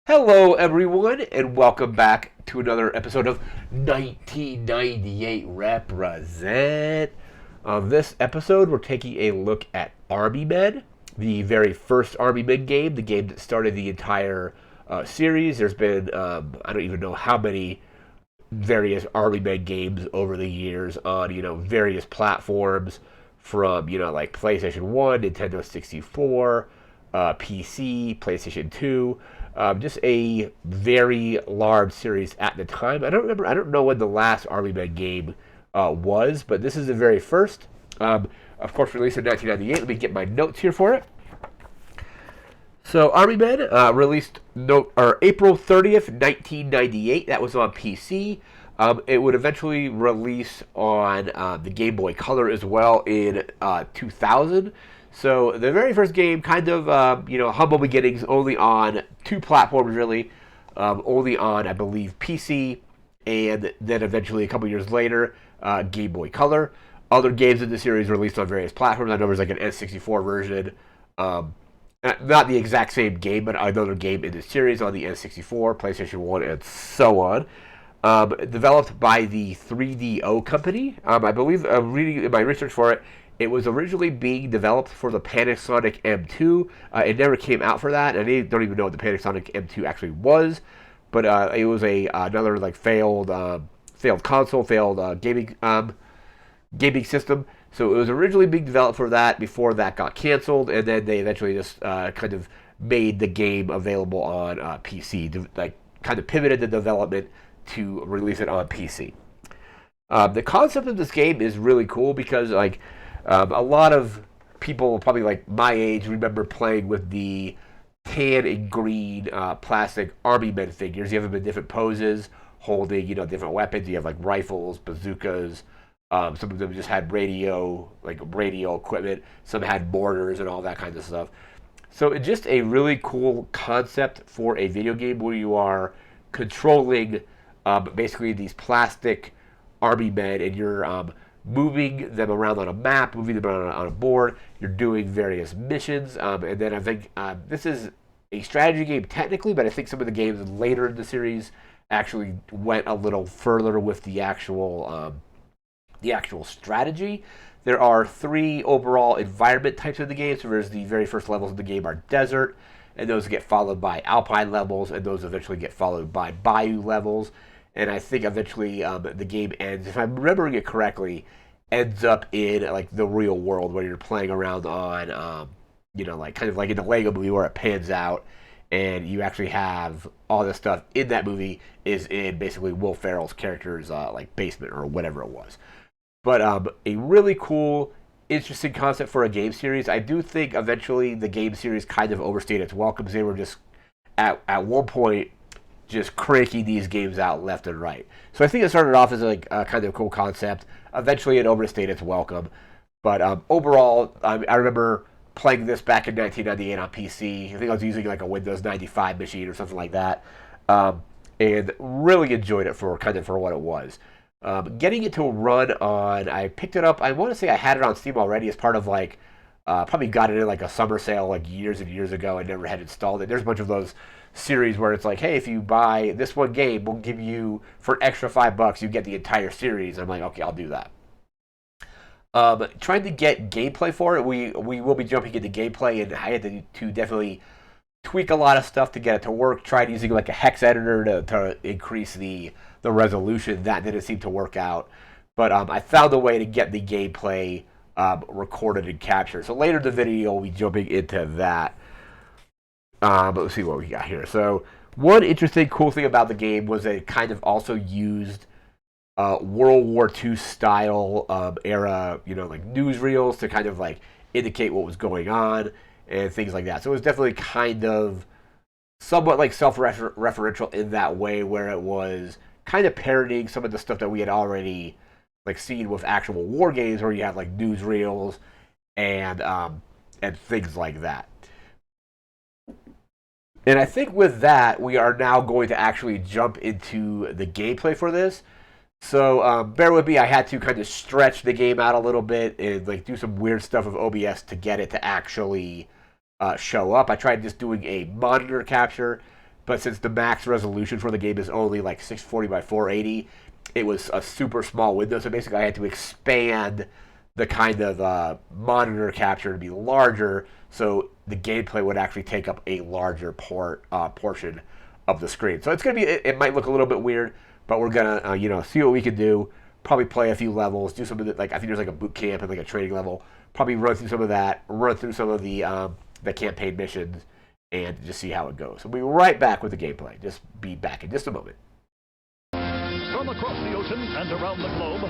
Hello, everyone, and welcome back to another episode of 1998 Represent. On this episode, we're taking a look at Army Men, the very first Army Men game, the game that started the entire series. There's been, I don't even know how many various Army Men games over the years on, various platforms from, like PlayStation 1, Nintendo 64, PC, PlayStation 2. Just a very large series at the time. I don't remember. I don't know when the last Army Men game was, but this is the very first. Of course, released in 1998. Let me get my notes here for it. So, Army Men released April 30th, 1998. That was on PC. It would eventually release on the Game Boy Color as well in 2000. So the very first game, kind of, humble beginnings, only on two platforms, really. Only on, I believe, PC, and then eventually a couple years later, Game Boy Color. Other games in the series released on various platforms. I know there's like an N64 version. Um, Not the exact same game, but another game in the series on the N64, PlayStation 1, and so on. Developed by the 3DO company. I believe, reading in my research for it, it was originally being developed for the Panasonic M2. It never came out for that, and I don't even know what the Panasonic M2 actually was. But it was another like failed console, failed gaming system. So it was originally being developed for that before that got canceled, and then they eventually just kind of made the game available on PC, like kind of pivoted the development to release it on PC. The concept of this game is really cool because a lot of people, probably like my age, remember playing with the tan and green plastic Army Men figures. You have them in different poses, holding different weapons. You have like rifles, bazookas. Some of them just had radio equipment. Some had mortars and all that kind of stuff. So it's just a really cool concept for a video game where you are controlling basically these plastic Army Men, and you're moving them around on a map, moving them around on a board. You're doing various missions, and then I think this is a strategy game technically, but I think some of the games later in the series actually went a little further with the actual strategy. There are three overall environment types of the game. So there's the very first levels of the game are desert, and those get followed by alpine levels, and those eventually get followed by bayou levels. And I think eventually the game ends, if I'm remembering it correctly, ends up in like the real world where you're playing around on, like kind of like in the Lego movie where it pans out, and you actually have all the stuff in that movie is in basically Will Ferrell's character's like basement or whatever it was. But a really cool, interesting concept for a game series. I do think eventually the game series kind of overstayed its welcomes. They were just at one point just cranking these games out left and right. So I think it started off as like a kind of cool concept. Eventually, it overstayed its welcome. But overall, I remember playing this back in 1998 on PC. I think I was using like a Windows 95 machine or something like that, and really enjoyed it for what it was. Getting it to run on, I picked it up. I want to say I had it on Steam already as part of like, probably got it in like a summer sale like years and years ago. I never had installed it. There's a bunch of those series where it's like, hey, if you buy this one game, we'll give you for an extra $5, you get the entire series. I'm like, okay, I'll do that. Trying to get gameplay for it. We will be jumping into gameplay, and I had to definitely tweak a lot of stuff to get it to work. Tried using like a hex editor to increase the resolution. That didn't seem to work out, but I found a way to get the gameplay recorded and captured. So later in the video, we'll be jumping into that. But let's see what we got here. So one interesting, cool thing about the game was that it kind of also used World War II style era, like newsreels to kind of like indicate what was going on and things like that. So it was definitely kind of somewhat like self-referential in that way, where it was kind of parodying some of the stuff that we had already like seen with actual war games, where you have like newsreels and things like that. And I think with that, we are now going to actually jump into the gameplay for this. So bear with me. I had to kind of stretch the game out a little bit and like do some weird stuff with OBS to get it to actually show up. I tried just doing a monitor capture, but since the max resolution for the game is only like 640 by 480, it was a super small window. So basically, I had to expand the kind of monitor capture to be larger, so the gameplay would actually take up a larger portion of the screen. So it's gonna be. It might look a little bit weird, but we're gonna see what we can do. Probably play a few levels, do some of the I think there's like a boot camp and like a training level. Probably run through some of that, run through some of the campaign missions, and just see how it goes. So we'll be right back with the gameplay. Just be back in just a moment. From across the ocean and around the globe.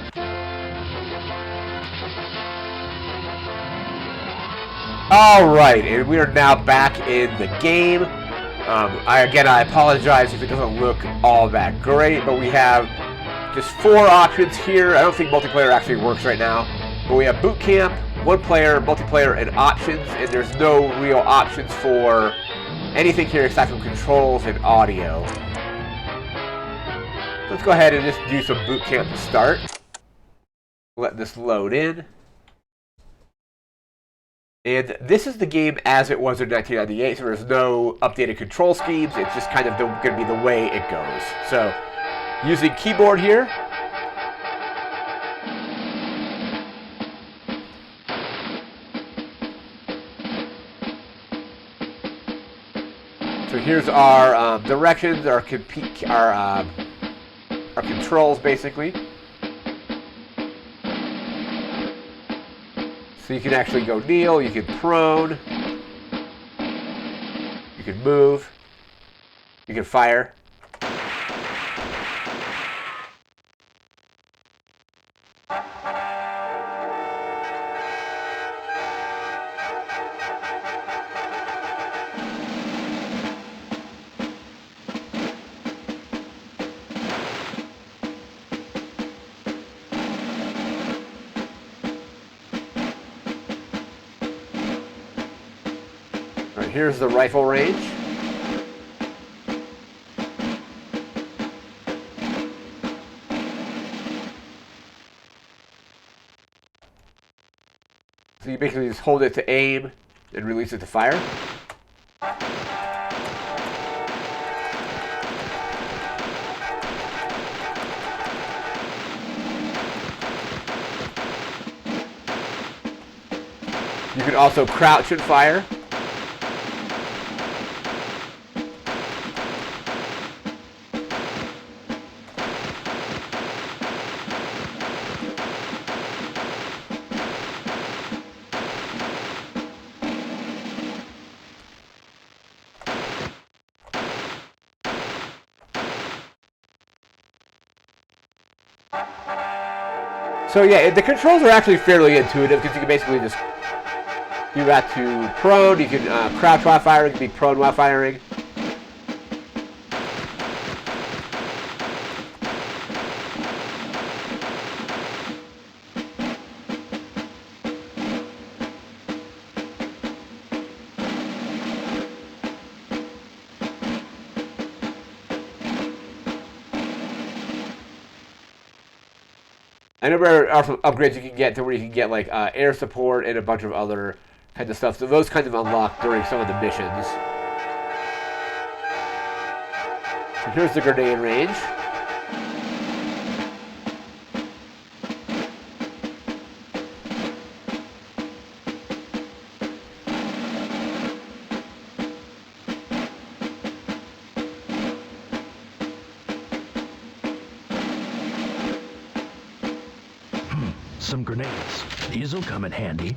All right, and we are now back in the game. I apologize if it doesn't look all that great, but we have just 4 options here. I don't think multiplayer actually works right now, but we have boot camp, 1 player, multiplayer, and options, and there's no real options for anything here aside from controls and audio. Let's go ahead and just do some boot camp to start. Let this load in. And this is the game as it was in 1998, so there's no updated control schemes. It's just kind of going to be the way it goes. So, using keyboard here. So here's our directions, our controls, basically. So you can actually go kneel, you can prone, you can move, you can fire. Here's the rifle range. So you basically just hold it to aim and release it to fire. You can also crouch and fire. So yeah, the controls are actually fairly intuitive because you can basically just do that to prone. You can crouch while firing, you can be prone while firing. I know there are some upgrades you can get to where you can get like air support and a bunch of other kinds of stuff. So those kinds of unlock during some of the missions. So here's the grenade range. Some grenades. These'll come in handy.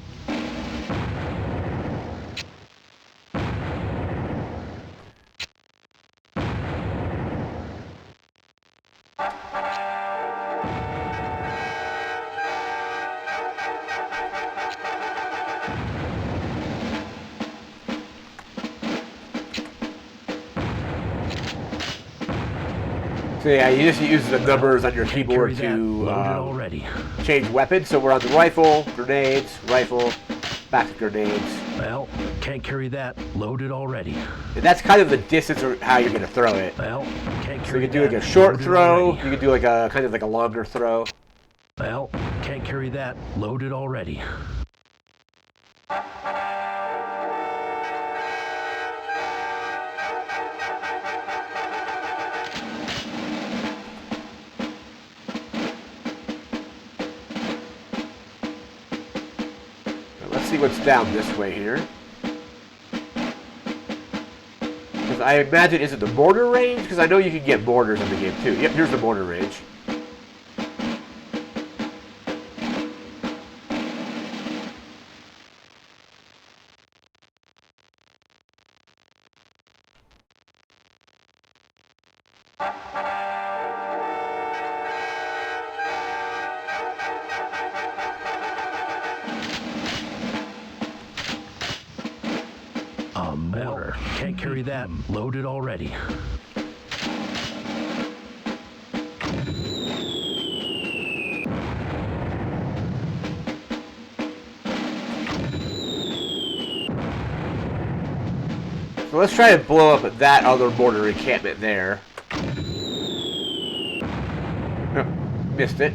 So yeah, you just use the numbers on your keyboard to change weapons. So we're on the rifle, grenades, rifle, back to grenades. Well, can't carry that. Loaded already. And that's kind of the distance of how you're going to throw it. Well, can't carry that. So you can do like a short throw. You can do like a kind of like a longer throw. Well, can't carry that. Loaded already. see what's down this way here. Because I imagine, is it the mortar range? Because I know you can get mortars in the game too. Yep, here's the mortar range. A mortar. Can't carry that. Loaded already. So let's try to blow up that other mortar encampment there. Oh, missed it.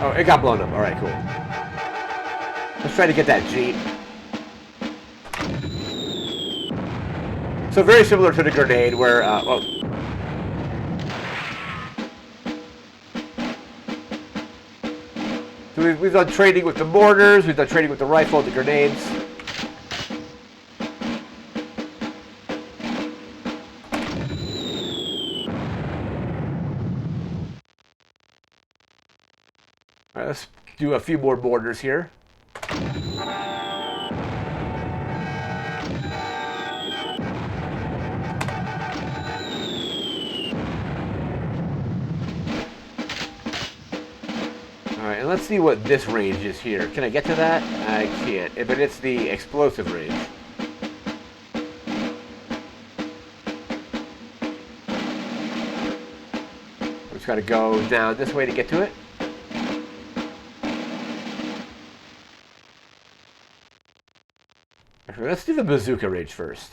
Oh, it got blown up. Alright, cool. Let's try to get that Jeep. So very similar to the grenade where, oh. So we've done training with the mortars, we've done training with the rifle, the grenades. Alright, let's do a few more mortars here. Alright, and let's see what this range is here. Can I get to that? I can't. But it's the explosive range. We just gotta go down this way to get to it. Actually, let's do the bazooka range first.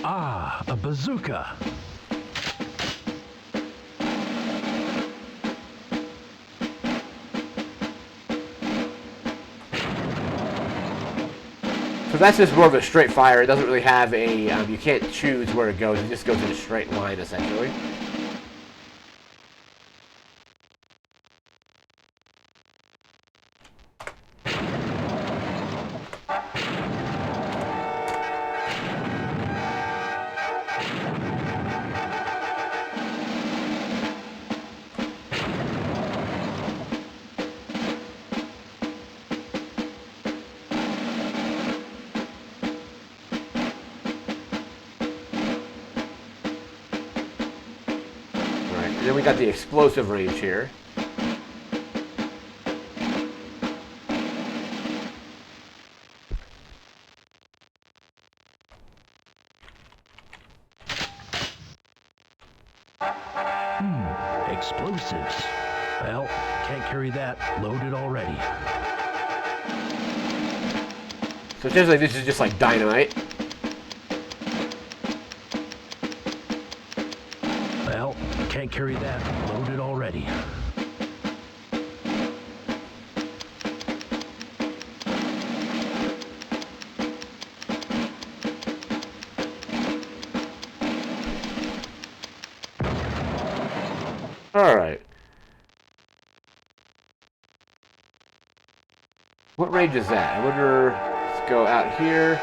Ah, a bazooka. So that's just more of a straight fire. It doesn't really have a, you can't choose where it goes. It just goes in a straight line, essentially. And then we got the explosive range here. Explosives. Well, can't carry that. Loaded already. So essentially this is just like dynamite. Well, can't carry that. Loaded already. Alright. What range is that? I wonder, let's go out here.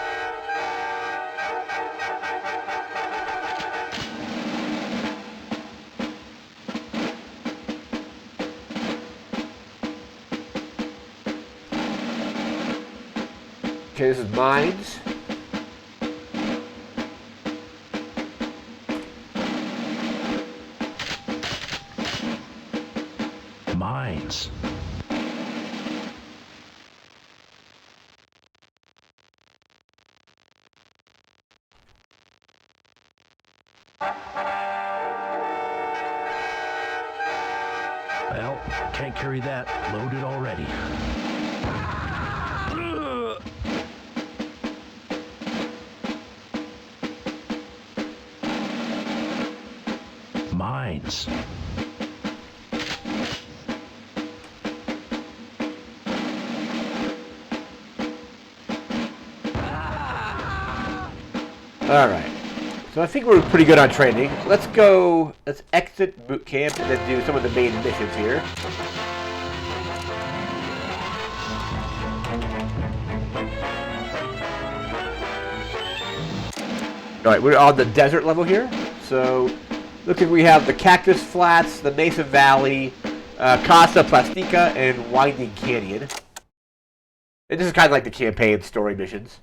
Okay, this is mines. Mines. Well, can't carry that. Loaded already. Mines. Alright. So I think we're pretty good on training. Let's exit boot camp and then do some of the main missions here. Alright, we're on the desert level here. So, looks like we have the Cactus Flats, the Mesa Valley, Casa Plastica, and Winding Canyon. And this is kind of like the campaign story missions.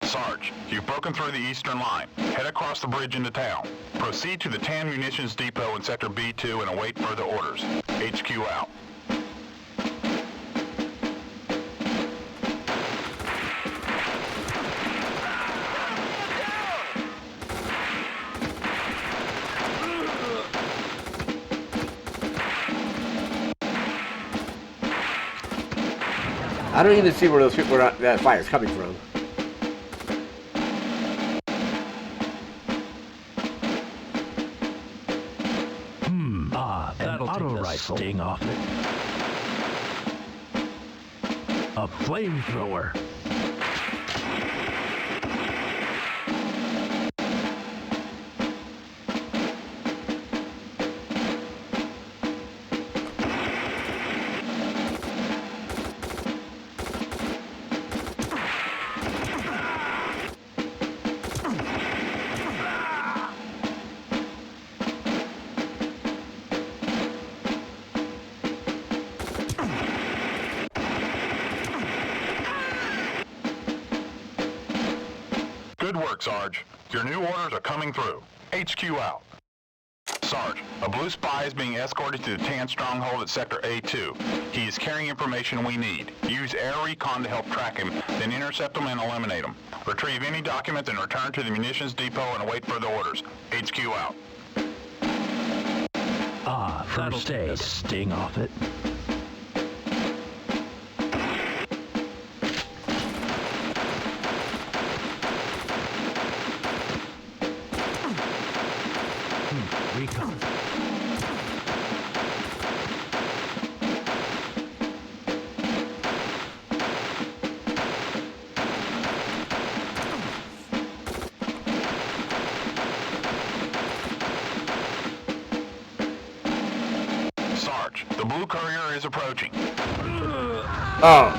Sarge, you've broken through the eastern line. Head across the bridge into town. Proceed to the TAN Munitions Depot in Sector B2 and await further orders. HQ out. I don't even see where those people that fire's coming from. That'll take the sting off it. A flamethrower. Good work, Sarge. Your new orders are coming through. HQ out. Sarge, a blue spy is being escorted to the TAN stronghold at Sector A2. He is carrying information we need. Use air recon to help track him, then intercept him and eliminate him. Retrieve any documents and return to the munitions depot and await further orders. HQ out. That'll take the sting off it. Recon. Sarge, the blue courier is approaching. Oh.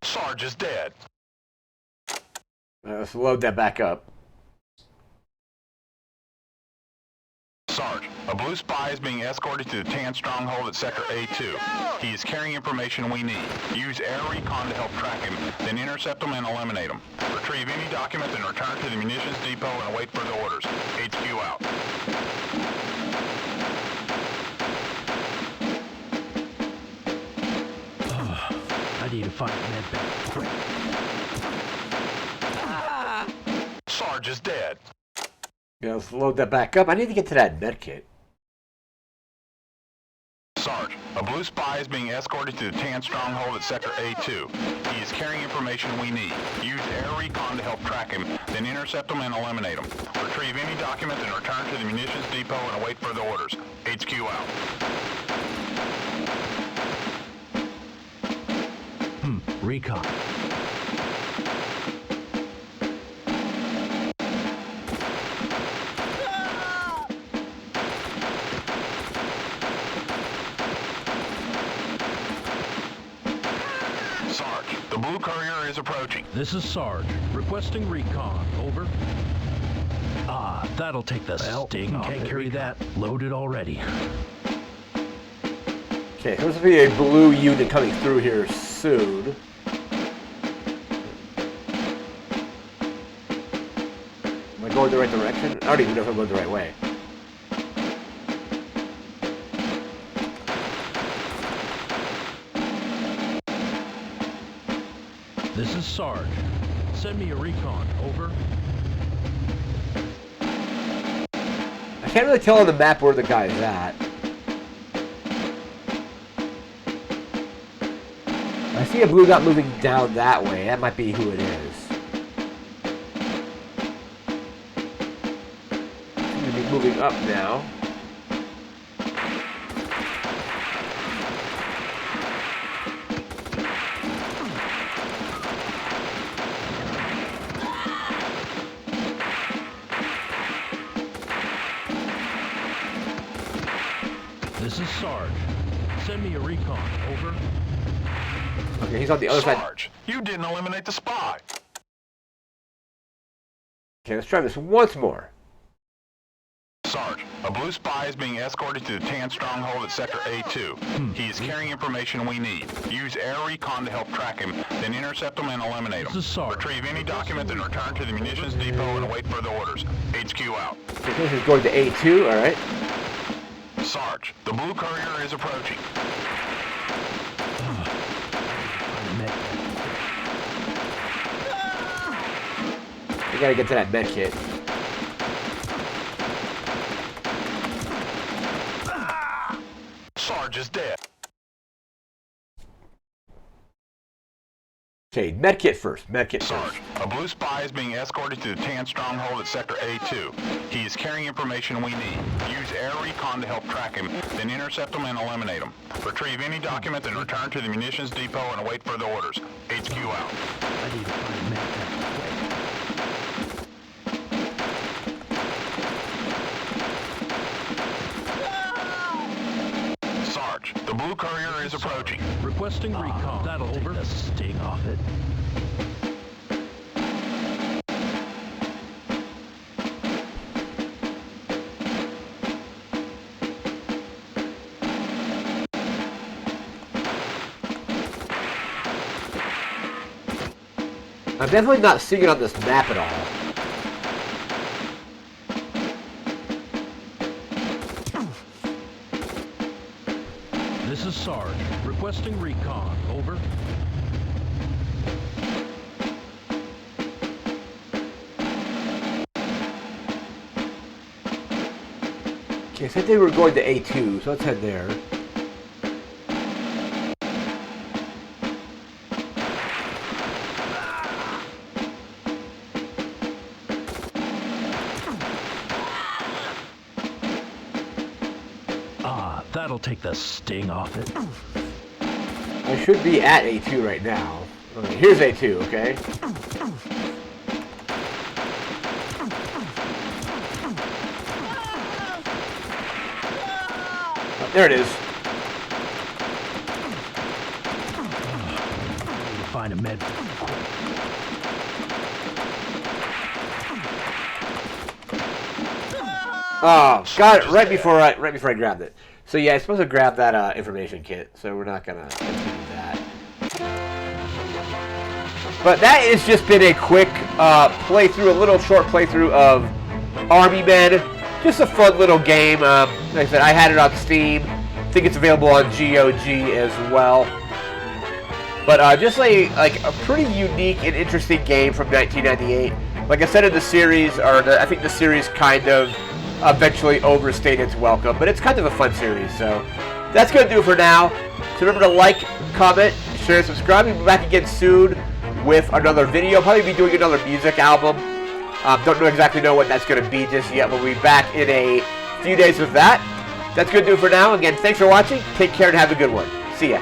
Sarge is dead. Let's load that back up. Sarge, a blue spy is being escorted to the TAN stronghold at Sector A2. He is carrying information we need. Use air recon to help track him, then intercept him and eliminate him. Retrieve any documents and return to the munitions depot and await further orders. HQ out. I need to find a med bag quick. Sarge is dead. Yeah, let's load that back up. I need to get to that med kit. Sarge, a blue spy is being escorted to the TAN stronghold at Sector A2. He is carrying information we need. Use air recon to help track him, then intercept him and eliminate him. Retrieve any documents and return to the munitions depot and await further orders. HQ out. Recon. Sarge, the blue courier is approaching. This is Sarge, requesting recon. Over. That'll take the sting off. Can't carry that. Loaded already. Okay, there's supposed to be a blue unit coming through here soon. Am I going the right direction? I don't even know if I'm going the right way. This is Sarge. Send me a recon. Over. I can't really tell on the map where the guy's at. I see a blue dot moving down that way. That might be who it is. Seems to be moving up now. Sarge. Send me a recon. Over. Okay, he's on the other side. Sarge, you didn't eliminate the spy. Okay, let's try this once more. Sarge, a blue spy is being escorted to the Tan stronghold at Sector A2. He is carrying information we need. Use air recon to help track him, then intercept him and eliminate him. This is Sarge. Retrieve any documents and return to the munitions depot and await further orders. HQ out. Okay, he's going to A2, alright. Sarge, the blue courier is approaching. We gotta get to that med kit. Sarge is dead. Okay, med kit first. Med kit Sarge, first. a blue spy is being escorted to the Tan stronghold at Sector A2. He is carrying information we need. Use air recon to help track him, then intercept him and eliminate him. Retrieve any documents and return to the munitions depot and await further orders. HQ out. I need to find med Sarge, the blue courier is approaching. Requesting recon. That'll take the sting off it. I'm definitely not seeing it on this map at all. This is Sarge. Requesting recon. Over. Okay, so I think we were going to A2, so let's head there. That'll take the sting off it. I should be at A2 right now. Okay, here's A2, okay? Oh, there it is. Need to find a med. Oh, got it right before I grabbed it. So yeah, I'm supposed to grab that information kit, so we're not gonna continue that. But that has just been a quick playthrough, a little short playthrough of Army Men. Just a fun little game. Like I said, I had it on Steam. I think it's available on GOG as well. But just like a pretty unique and interesting game from 1998. Like I said in the series, I think the series kind of eventually overstayed its welcome, but it's kind of a fun series, so that's going to do it for now. So remember to like, comment, share, subscribe. We'll be back again soon with another video. Probably be doing another music album. Don't exactly know what that's going to be just yet, but we'll be back in a few days with that. That's going to do it for now. Again, thanks for watching. Take care and have a good one. See ya.